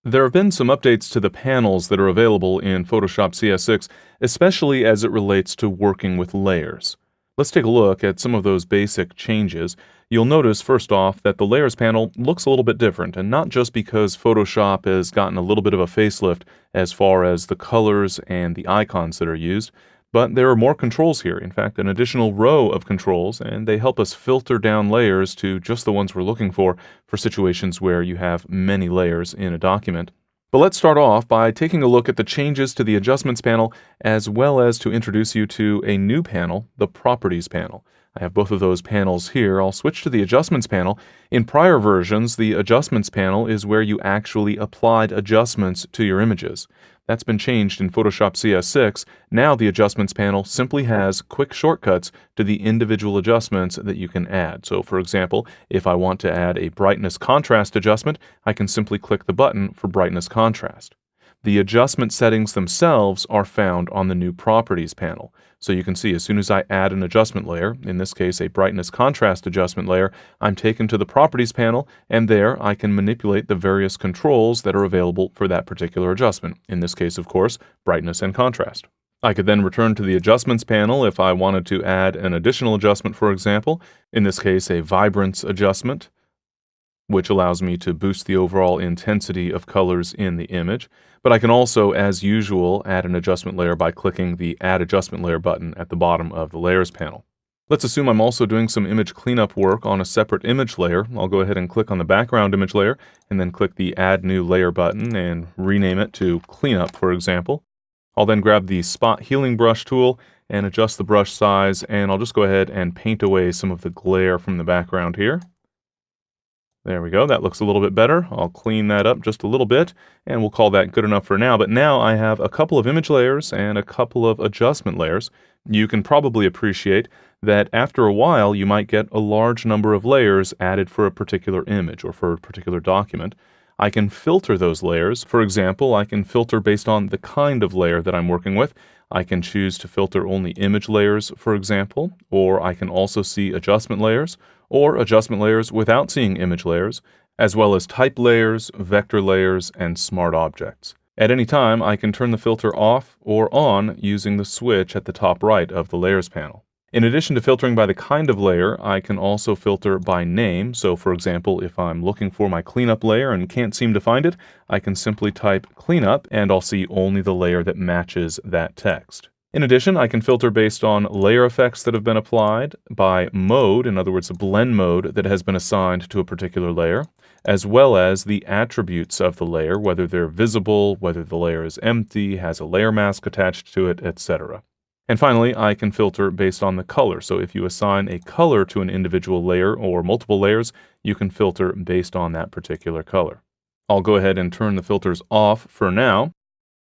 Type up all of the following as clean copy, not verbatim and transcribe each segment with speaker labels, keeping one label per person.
Speaker 1: There have been some updates to the panels that are available in Photoshop CS6, especially as it relates to working with layers. Let's take a look at some of those basic changes. You'll notice, first off, that the Layers panel looks a little bit different, and not just because Photoshop has gotten a little bit of a facelift as far as the colors and the icons that are used, but there are more controls here. In fact, an additional row of controls, and they help us filter down layers to just the ones we're looking for situations where you have many layers in a document. But let's start off by taking a look at the changes to the Adjustments panel, as well as to introduce you to a new panel, the Properties panel. I have both of those panels here. I'll switch to the Adjustments panel. In prior versions, the Adjustments panel is where you actually applied adjustments to your images. That's been changed in Photoshop CS6. Now the Adjustments panel simply has quick shortcuts to the individual adjustments that you can add. So for example, if I want to add a brightness contrast adjustment, I can simply click the button for brightness contrast. The adjustment settings themselves are found on the new Properties panel. So you can see as soon as I add an adjustment layer, in this case a brightness contrast adjustment layer, I'm taken to the Properties panel, and there I can manipulate the various controls that are available for that particular adjustment. In this case, of course, brightness and contrast. I could then return to the Adjustments panel if I wanted to add an additional adjustment, for example, in this case a vibrance adjustment, which allows me to boost the overall intensity of colors in the image. But I can also, as usual, add an adjustment layer by clicking the Add Adjustment Layer button at the bottom of the Layers panel. Let's assume I'm also doing some image cleanup work on a separate image layer. I'll go ahead and click on the background image layer, and then click the Add New Layer button and rename it to Cleanup, for example. I'll then grab the Spot Healing Brush tool and adjust the brush size, and I'll just go ahead and paint away some of the glare from the background here. There we go, that looks a little bit better. I'll clean that up just a little bit, and we'll call that good enough for now. But now I have a couple of image layers and a couple of adjustment layers. You can probably appreciate that after a while you might get a large number of layers added for a particular image or for a particular document. I can filter those layers. For example, I can filter based on the kind of layer that I'm working with. I can choose to filter only image layers, for example, or I can also see adjustment layers, or adjustment layers without seeing image layers, as well as type layers, vector layers, and smart objects. At any time, I can turn the filter off or on using the switch at the top right of the Layers panel. In addition to filtering by the kind of layer, I can also filter by name. So for example, if I'm looking for my cleanup layer and can't seem to find it, I can simply type cleanup and I'll see only the layer that matches that text. In addition, I can filter based on layer effects that have been applied, by mode, in other words, the blend mode that has been assigned to a particular layer, as well as the attributes of the layer, whether they're visible, whether the layer is empty, has a layer mask attached to it, etc. And finally, I can filter based on the color. So if you assign a color to an individual layer or multiple layers, you can filter based on that particular color. I'll go ahead and turn the filters off for now.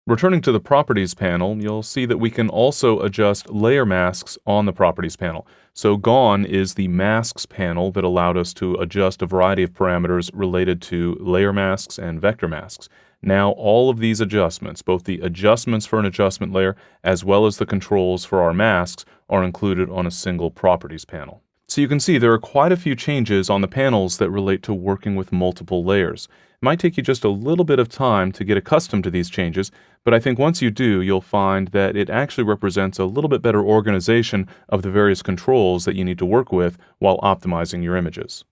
Speaker 1: Returning to the Properties panel, you'll see that we can also adjust layer masks on the Properties panel. So gone is the Masks panel that allowed us to adjust a variety of parameters related to layer masks and vector masks. Now all of these adjustments, both the adjustments for an adjustment layer as well as the controls for our masks, are included on a single Properties panel. So you can see there are quite a few changes on the panels that relate to working with multiple layers. It might take you just a little bit of time to get accustomed to these changes, but I think once you do, you'll find that it actually represents a little bit better organization of the various controls that you need to work with while optimizing your images.